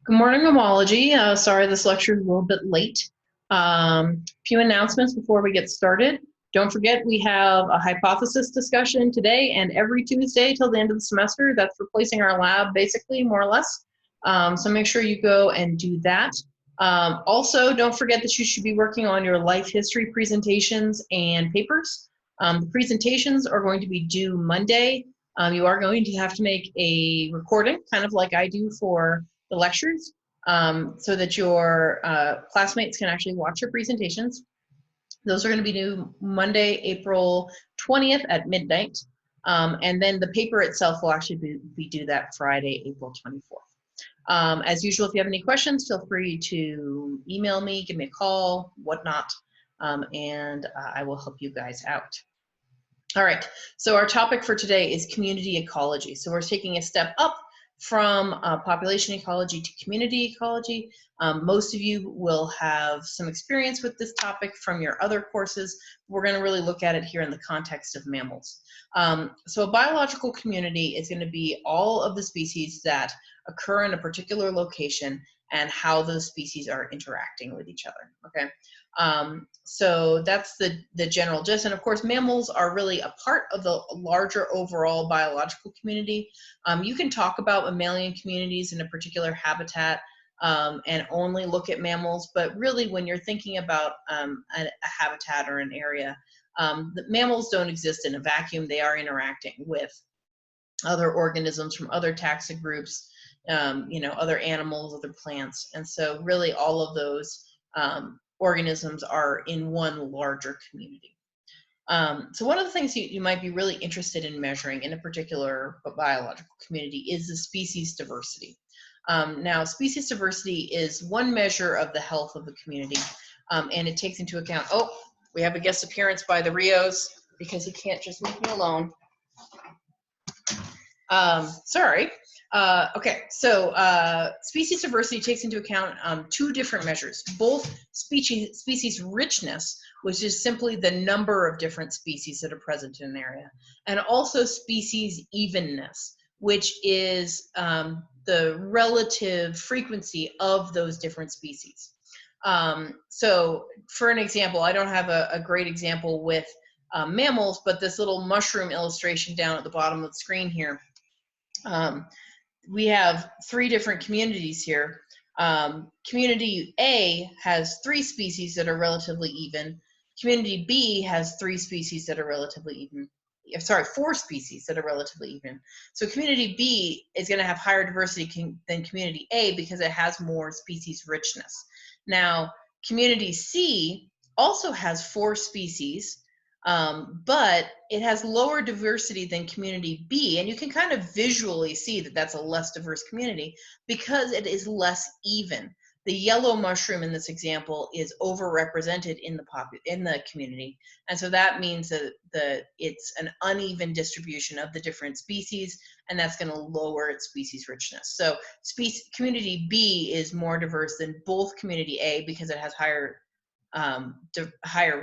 Good morning, Mammalogy. Sorry this lecture is a little bit late. Few announcements before we get started. Don't forget we have a hypothesis discussion today and every Tuesday till the end of the semester. That's replacing our lab, basically, more or less. So make sure you go and do that. Also, don't forget that you should be working on your life history presentations and papers. The presentations are going to be due Monday. You are going to have to make a recording, kind of like I do for the lectures, so that your classmates can actually watch your presentations. Those are going to be due Monday, April 20th at midnight. And then the paper itself will actually be due that Friday, April 24th. As usual, if you have any questions, feel free to email me, give me a call, whatnot, and I will help you guys out. All right, so our topic for today is community ecology. So we're taking a step up from population ecology to community ecology. Most of you will have some experience with this topic from your other courses. We're going to really look at it here in the context of mammals. So a biological community is going to be all of the species that occur in a particular location and how those species are interacting with each other, okay? So that's the general gist. And of course, mammals are really a part of the larger overall biological community. You can talk about mammalian communities in a particular habitat and only look at mammals, but really when you're thinking about a habitat or an area, the mammals don't exist in a vacuum. They are interacting with other organisms from other taxa groups, other animals, other plants. And so really all of those organisms are in one larger community. So one of the things you might be really interested in measuring in a particular biological community is the species diversity. Now, species diversity is one measure of the health of the community, and it takes into account, oh, we have a guest appearance by the Rios because he can't just leave me alone. Sorry. Okay, so species diversity takes into account two different measures, both species richness, which is simply the number of different species that are present in an area, and also species evenness, which is the relative frequency of those different species. So for an example, I don't have a great example with mammals, but this little mushroom illustration down at the bottom of the screen here, we have three different communities here. Community A has 3 species that are relatively even. Community B has 3 species that are relatively even. Sorry, 4 species that are relatively even. So community B is going to have higher diversity than community A because it has more species richness. Now, community C also has 4 species, but it has lower diversity than community B, and you can kind of visually see that that's a less diverse community because it is less even. The yellow mushroom in this example is overrepresented in the community, and so that means that it's an uneven distribution of the different species, and that's going to lower its species richness. So community B is more diverse than both community A because it has higher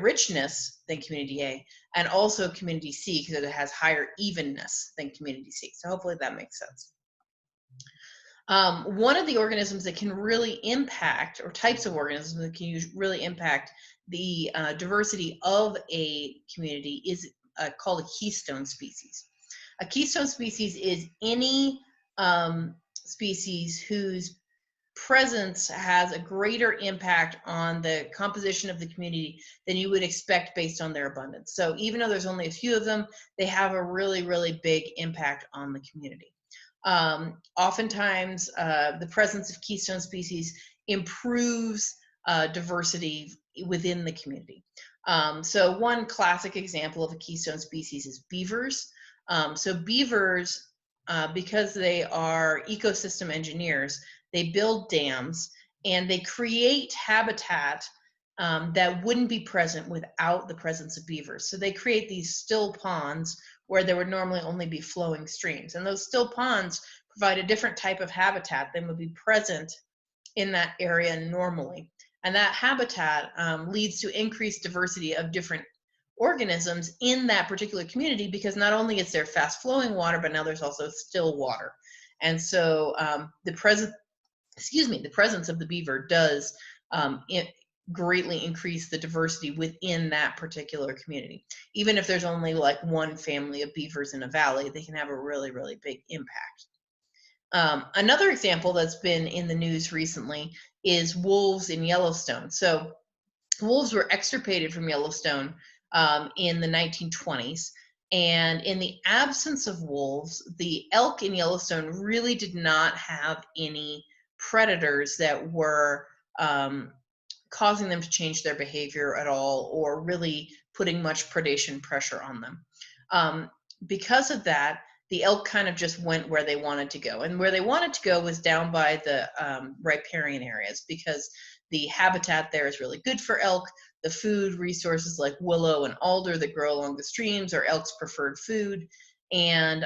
richness than community A, and also community C because it has higher evenness than community C. So hopefully that makes sense. One of the organisms that can really impact, or types of organisms that can really impact the diversity of a community is called a keystone species. A keystone species is any species whose presence has a greater impact on the composition of the community than you would expect based on their abundance. So even though there's only a few of them, they have a really, really big impact on the community. Oftentimes, the presence of keystone species improves diversity within the community. So one classic example of a keystone species is beavers. So beavers, because they are ecosystem engineers, they build dams and they create habitat that wouldn't be present without the presence of beavers. So they create these still ponds where there would normally only be flowing streams. And those still ponds provide a different type of habitat than would be present in that area normally. And that habitat leads to increased diversity of different organisms in that particular community because not only is there fast flowing water, but now there's also still water. And so the presence the presence of the beaver does greatly increase the diversity within that particular community. Even if there's only like one family of beavers in a valley, they can have a really, really big impact. Another example that's been in the news recently is wolves in Yellowstone. So wolves were extirpated from Yellowstone in the 1920s. And in the absence of wolves, the elk in Yellowstone really did not have any predators that were causing them to change their behavior at all, or really putting much predation pressure on them. Because of that, the elk kind of just went where they wanted to go. And where they wanted to go was down by the riparian areas, because the habitat there is really good for elk. The food resources like willow and alder that grow along the streams are elk's preferred food. And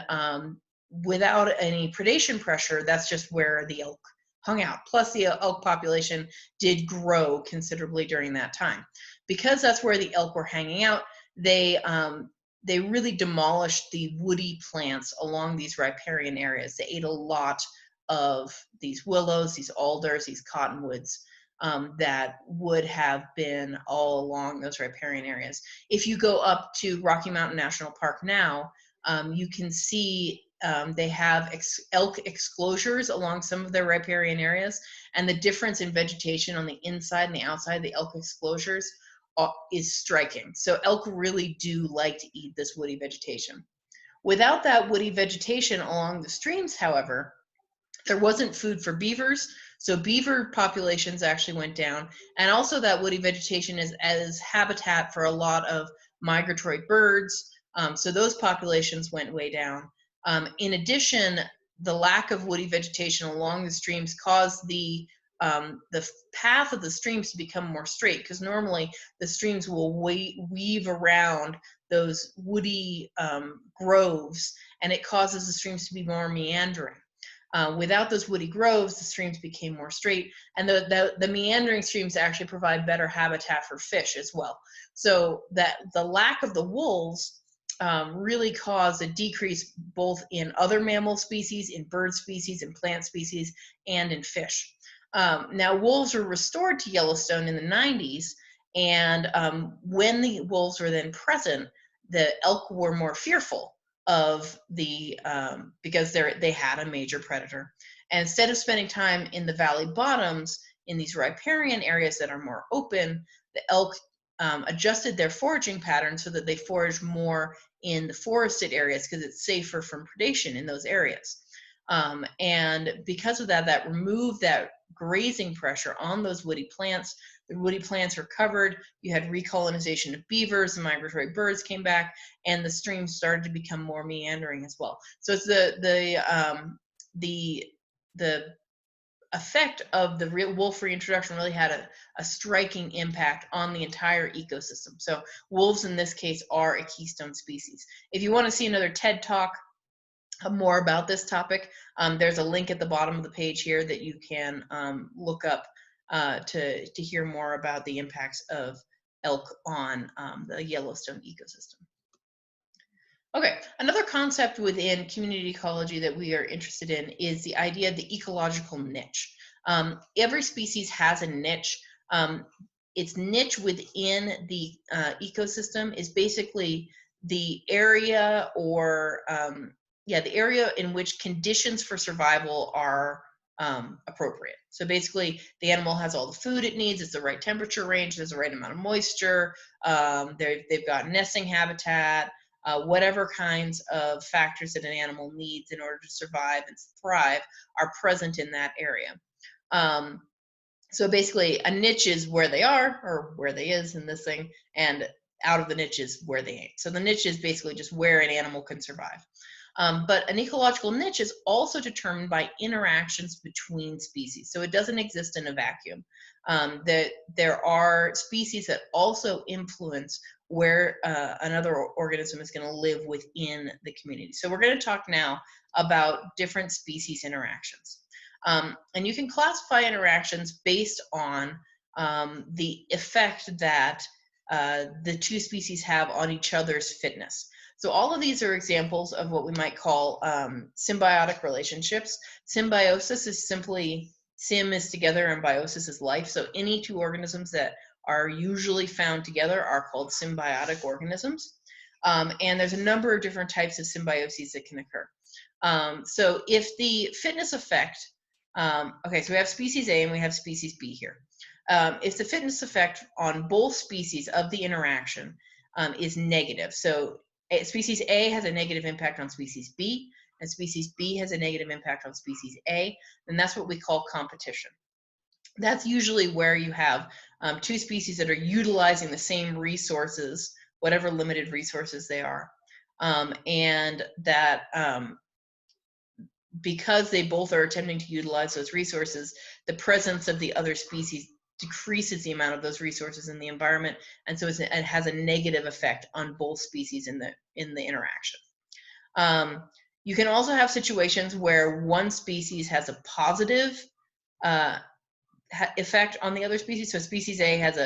without any predation pressure, that's just where the elk hung out. Plus, the elk population did grow considerably during that time. Because that's where the elk were hanging out, they really demolished the woody plants along these riparian areas. They ate a lot of these willows, these alders, these cottonwoods that would have been all along those riparian areas. If you go up to Rocky Mountain National Park now, you can see they have elk exclosures along some of their riparian areas, and the difference in vegetation on the inside and the outside of the elk exclosures is striking. So elk really do like to eat this woody vegetation. Without that woody vegetation along the streams, however, there wasn't food for beavers, so beaver populations actually went down, and also that woody vegetation is as habitat for a lot of migratory birds, so those populations went way down. In addition, the lack of woody vegetation along the streams caused the path of the streams to become more straight, because normally the streams will weave around those woody groves, and it causes the streams to be more meandering. Without those woody groves, the streams became more straight, and the meandering streams actually provide better habitat for fish as well. So that the lack of the wolves really caused a decrease both in other mammal species, in bird species, in plant species, and in fish. Now, wolves were restored to Yellowstone in the 90s, and when the wolves were then present, the elk were more fearful of the because they had a major predator. And instead of spending time in the valley bottoms in these riparian areas that are more open, the elk adjusted their foraging patterns so that they forage more in the forested areas, because it's safer from predation in those areas. And because of that, that removed that grazing pressure on those woody plants. The woody plants recovered, you had recolonization of beavers, and migratory birds came back, and the streams started to become more meandering as well. So it's the effect of the wolf reintroduction really had a striking impact on the entire ecosystem. So wolves in this case are a keystone species. If you want to see another TED Talk more about this topic, there's a link at the bottom of the page here that you can look up to hear more about the impacts of elk on the Yellowstone ecosystem. Okay, another concept within community ecology that we are interested in is the idea of the ecological niche. Every species has a niche. Its niche within the ecosystem is basically the area or the area in which conditions for survival are appropriate. So basically, the animal has all the food it needs, it's the right temperature range, there's the right amount of moisture, they've got nesting habitat, whatever kinds of factors that an animal needs in order to survive and thrive are present in that area. So basically, a niche is where they are, or where they is in this thing, and out of the niche is where they ain't. So the niche is basically just where an animal can survive. But an ecological niche is also determined by interactions between species. So it doesn't exist in a vacuum. There are species that also influence where another organism is going to live within the community. So we're going to talk now about different species interactions. And you can classify interactions based on the effect that the two species have on each other's fitness. So all of these are examples of what we might call symbiotic relationships. Symbiosis is simply Sim is together and biosis is life. So any two organisms that are usually found together are called symbiotic organisms. And there's a number of different types of symbioses that can occur. So if the fitness effect, okay, so we have species A and we have species B here. If the fitness effect on both species of the interaction is negative, so species A has a negative impact on species B, and species B has a negative impact on species A, then that's what we call competition. That's usually where you have two species that are utilizing the same resources, whatever limited resources they are, and that because they both are attempting to utilize those resources, the presence of the other species decreases the amount of those resources in the environment, and so it has a negative effect on both species in the interaction. You can also have situations where one species has a positive effect on the other species. So species A has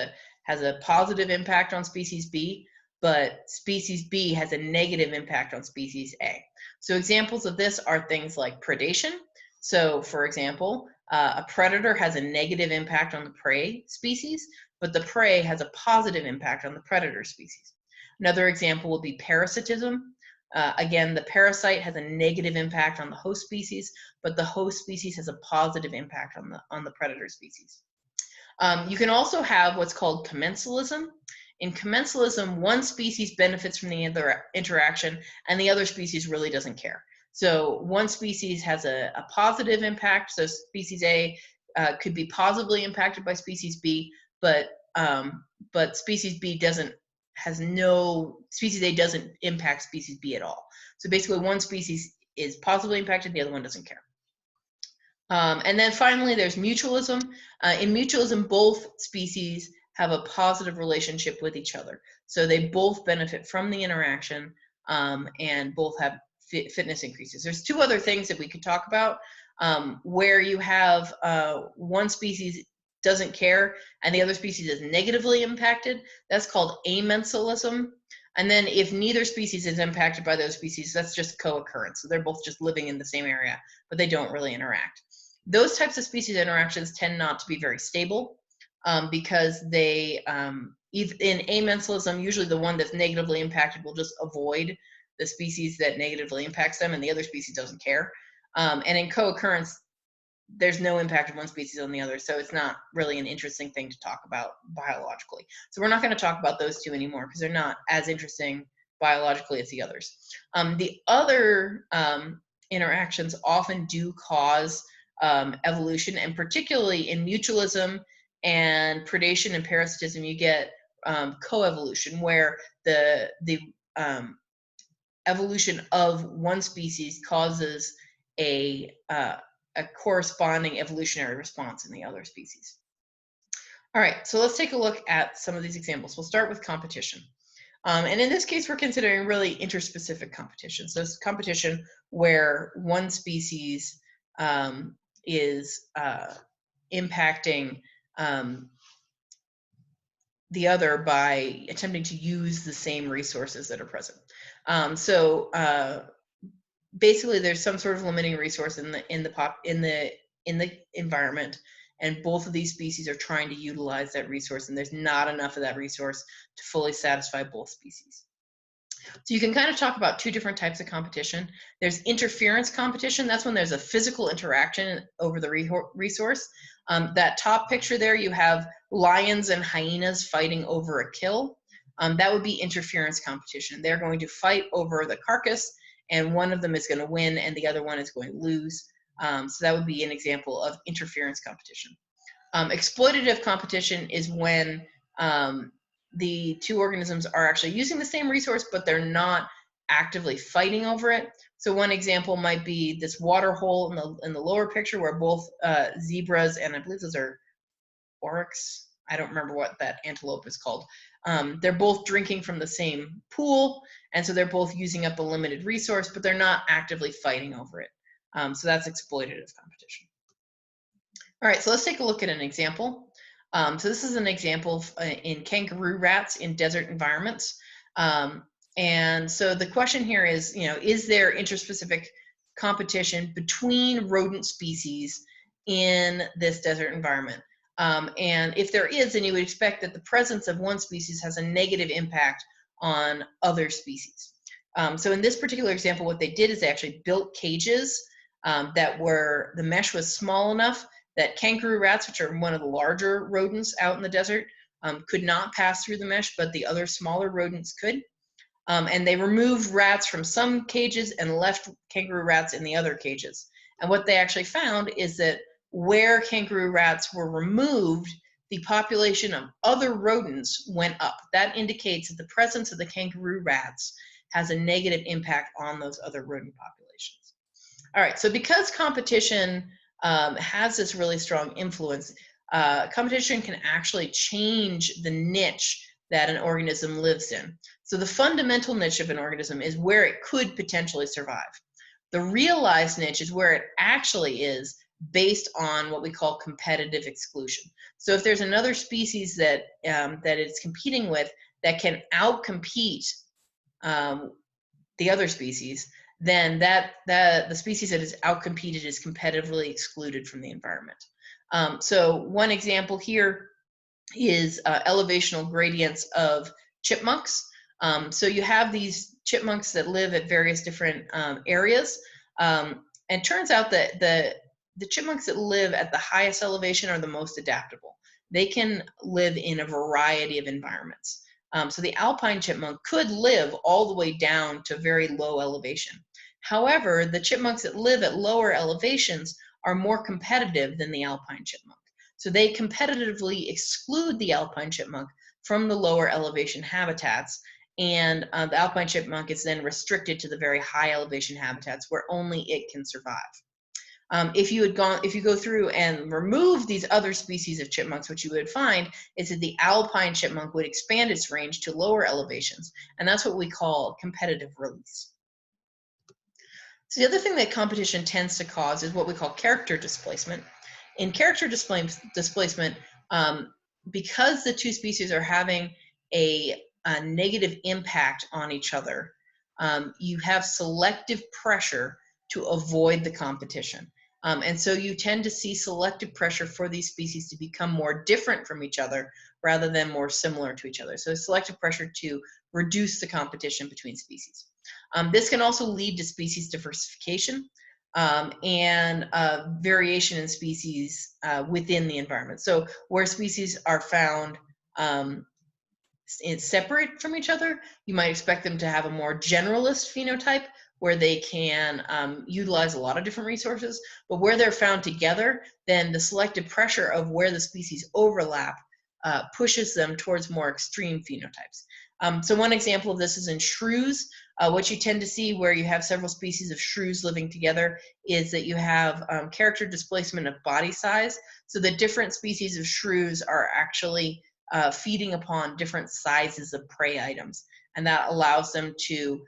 a positive impact on species B, but species B has a negative impact on species A. So examples of this are things like predation. So for example, a predator has a negative impact on the prey species, but the prey has a positive impact on the predator species. Another example would be parasitism. Again, the parasite has a negative impact on the host species, but the host species has a positive impact on the predator species. You can also have what's called commensalism. In commensalism, one species benefits from the other interaction and the other species really doesn't care. So one species has a positive impact, so species A could be positively impacted by species B, but species B species A doesn't impact species B at all. So basically one species is positively impacted, the other one doesn't care. And then finally, there's mutualism. In mutualism, both species have a positive relationship with each other. So they both benefit from the interaction and both have fitness increases. There's two other things that we could talk about where you have one species doesn't care and the other species is negatively impacted. That's called commensalism. And then if neither species is impacted by those species, that's just co-occurrence. So they're both just living in the same area, but they don't really interact. Those types of species interactions tend not to be very stable because they, in commensalism, usually the one that's negatively impacted will just avoid the species that negatively impacts them and the other species doesn't care. And in co-occurrence, there's no impact of one species on the other, so it's not really an interesting thing to talk about biologically. So we're not going to talk about those two anymore because they're not as interesting biologically as the others. The other interactions often do cause evolution, and particularly in mutualism and predation and parasitism, you get coevolution, where the evolution of one species causes a corresponding evolutionary response in the other species. All right, so let's take a look at some of these examples. We'll start with competition. And in this case, we're considering really interspecific competition. So it's competition where one species is impacting the other by attempting to use the same resources that are present. Basically, there's some sort of limiting resource in the environment, and both of these species are trying to utilize that resource, and there's not enough of that resource to fully satisfy both species. So you can kind of talk about two different types of competition. There's interference competition. That's when there's a physical interaction over the resource. That top picture there, you have lions and hyenas fighting over a kill. That would be interference competition. They're going to fight over the carcass, and one of them is going to win and the other one is going to lose. So that would be an example of interference competition. Exploitative competition is when the two organisms are actually using the same resource, but they're not actively fighting over it. So one example might be this water hole in the lower picture where both zebras and I believe those are oryx. I don't remember what that antelope is called. They're both drinking from the same pool, and so they're both using up a limited resource, but they're not actively fighting over it. So that's exploitative competition. All right, so let's take a look at an example. So this is an example in kangaroo rats in desert environments. And so the question here is, is there interspecific competition between rodent species in this desert environment. And if there is, then you would expect that the presence of one species has a negative impact on other species. So in this particular example, what they did is they actually built cages the mesh was small enough that kangaroo rats, which are one of the larger rodents out in the desert, could not pass through the mesh, but the other smaller rodents could. And they removed rats from some cages and left kangaroo rats in the other cages. And what they actually found is that where kangaroo rats were removed, the population of other rodents went up. That indicates that the presence of the kangaroo rats has a negative impact on those other rodent populations. All right, so because competition has this really strong influence, competition can actually change the niche that an organism lives in. So the fundamental niche of an organism is where it could potentially survive. The realized niche is where it actually is based on what we call competitive exclusion. So if there's another species that it's competing with that can outcompete the other species, then the species that is outcompeted is competitively excluded from the environment. So one example here is elevational gradients of chipmunks. So you have these chipmunks that live at various different areas. And it turns out that the chipmunks that live at the highest elevation are the most adaptable. They can live in a variety of environments. So the alpine chipmunk could live all the way down to very low elevation. However, the chipmunks that live at lower elevations are more competitive than the alpine chipmunk. So they competitively exclude the alpine chipmunk from the lower elevation habitats, and the alpine chipmunk is then restricted to the very high elevation habitats where only it can survive. If you go through and remove these other species of chipmunks, what you would find is that the alpine chipmunk would expand its range to lower elevations, and that's what we call competitive release. So the other thing that competition tends to cause is what we call character displacement. In character displacement, because the two species are having a negative impact on each other, you have selective pressure to avoid the competition. And so you tend to see selective pressure for these species to become more different from each other rather than more similar to each other. So selective pressure to reduce the competition between species. This can also lead to species diversification and variation in species within the environment. So where species are found separate from each other, you might expect them to have a more generalist phenotype where they can utilize a lot of different resources. But where they're found together, then the selective pressure of where the species overlap pushes them towards more extreme phenotypes. So one example of this is in shrews. What you tend to see where you have several species of shrews living together is that you have character displacement of body size. So the different species of shrews are actually feeding upon different sizes of prey items, and that allows them to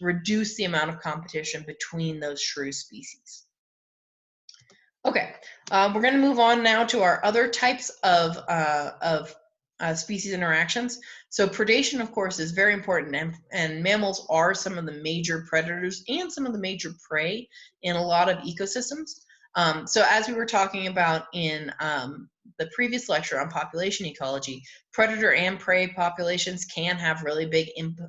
reduce the amount of competition between those shrew species. Okay, we're going to move on now to our other types of species interactions. So predation, of course, is very important, and mammals are some of the major predators and some of the major prey in a lot of ecosystems. So as we were talking about in the previous lecture on population ecology, predator and prey populations can have really big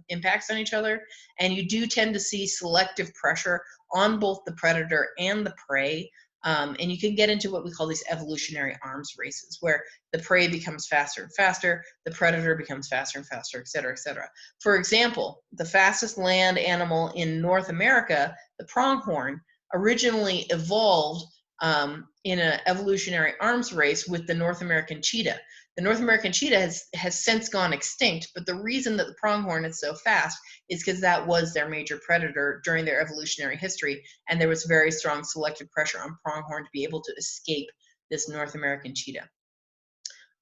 impacts on each other, and you do tend to see selective pressure on both the predator and the prey. And you can get into what we call these evolutionary arms races, where the prey becomes faster and faster, the predator becomes faster and faster, et cetera, et cetera. For example, the fastest land animal in North America, the pronghorn, originally evolved in an evolutionary arms race with the North American cheetah. The North American cheetah has since gone extinct, but the reason that the pronghorn is so fast is because that was their major predator during their evolutionary history, and there was very strong selective pressure on pronghorn to be able to escape this North American cheetah.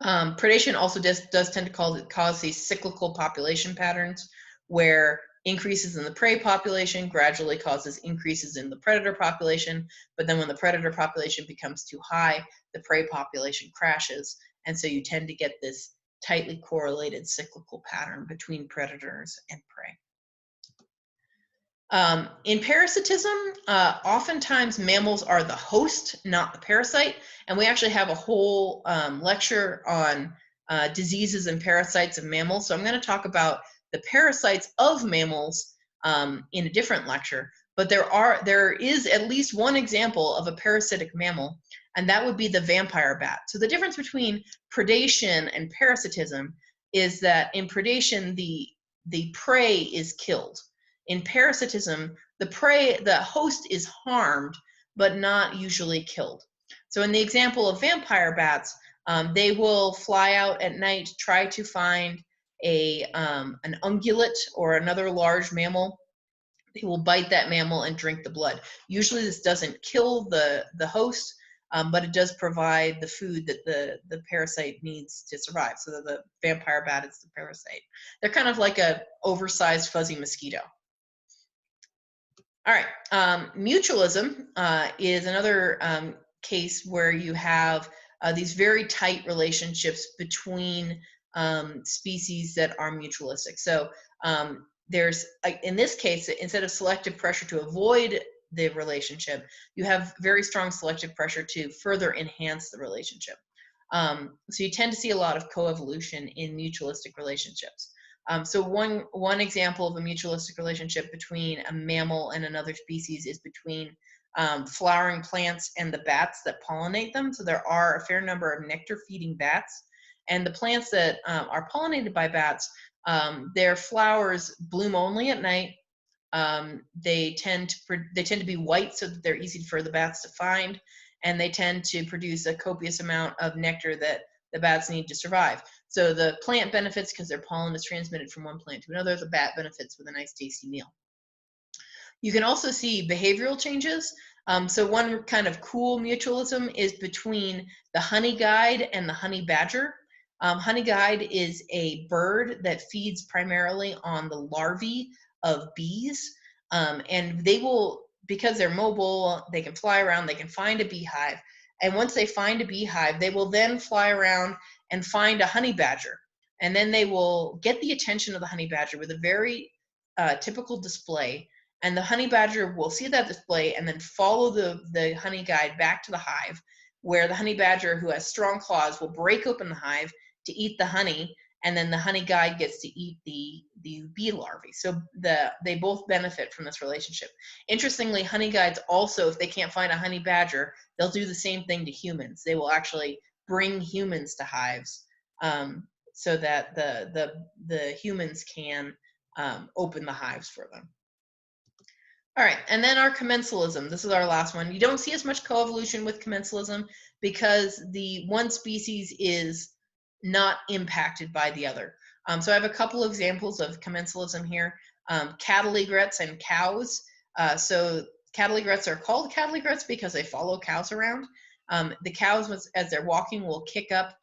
Predation also does tend to cause these cyclical population patterns where increases in the prey population gradually causes increases in the predator population, but then when the predator population becomes too high, the prey population crashes, and so you tend to get this tightly correlated cyclical pattern between predators and prey. In parasitism, oftentimes mammals are the host, not the parasite. And we actually have a whole lecture on diseases and parasites of mammals. So I'm going to talk about the parasites of mammals in a different lecture. But there is at least one example of a parasitic mammal, and that would be the vampire bat. So the difference between predation and parasitism is that in predation, the prey is killed. In parasitism, the host is harmed, but not usually killed. So in the example of vampire bats, they will fly out at night, try to find an ungulate or another large mammal. They will bite that mammal and drink the blood. Usually this doesn't kill the host, but it does provide the food that the parasite needs to survive. So that the vampire bat is the parasite. They're kind of like a oversized fuzzy mosquito. All right, mutualism is another case where you have these very tight relationships between species that are mutualistic. So there's, in this case, instead of selective pressure to avoid the relationship, you have very strong selective pressure to further enhance the relationship. So you tend to see a lot of coevolution in mutualistic relationships. So one example of a mutualistic relationship between a mammal and another species is between flowering plants and the bats that pollinate them. So there are a fair number of nectar-feeding bats, and the plants that are pollinated by bats, their flowers bloom only at night. They tend to be white so that they're easy for the bats to find, and they tend to produce a copious amount of nectar that the bats need to survive. So the plant benefits because their pollen is transmitted from one plant to another. The bat benefits with a nice tasty meal. You can also see behavioral changes. So one kind of cool mutualism is between the honey guide and the honey badger. Honey guide is a bird that feeds primarily on the larvae of bees, and they will, because they're mobile, they can fly around, they can find a beehive, and once they find a beehive, they will then fly around and find a honey badger, and then they will get the attention of the honey badger with a very typical display, and the honey badger will see that display and then follow the honey guide back to the hive, where the honey badger, who has strong claws, will break open the hive to eat the honey, and then the honey guide gets to eat the bee larvae. So they both benefit from this relationship. Interestingly, honey guides also, if they can't find a honey badger, they'll do the same thing to humans. They will actually bring humans to hives so that the humans can open the hives for them. All right, and then our commensalism. This is our last one. You don't see as much coevolution with commensalism because the one species is not impacted by the other. So I have a couple examples of commensalism here. Cattle egrets and cows. So cattle egrets are called cattle egrets because they follow cows around. The cows, as they're walking, will kick up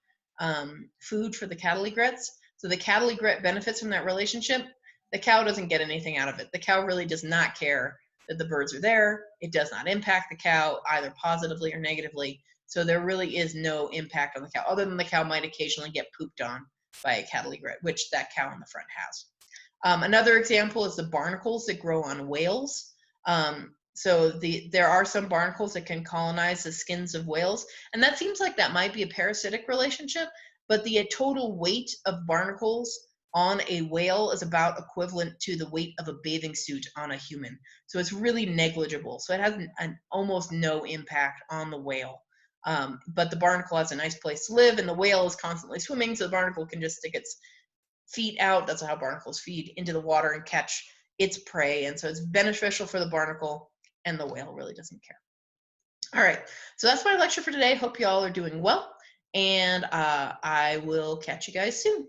food for the cattle egrets. So the cattle egret benefits from that relationship. The cow doesn't get anything out of it. The cow really does not care that the birds are there. It does not impact the cow either positively or negatively. So there really is no impact on the cow, other than the cow might occasionally get pooped on by a cattle egret, which that cow in the front has. Another example is the barnacles that grow on whales. So there are some barnacles that can colonize the skins of whales, and that seems like that might be a parasitic relationship, but the total weight of barnacles on a whale is about equivalent to the weight of a bathing suit on a human. So it's really negligible. So it has an almost no impact on the whale. But the barnacle has a nice place to live, and the whale is constantly swimming, so the barnacle can just stick its feet out, that's how barnacles feed, into the water and catch its prey. And so it's beneficial for the barnacle, and the whale really doesn't care. All right, so that's my lecture for today. Hope you all are doing well, and I will catch you guys soon.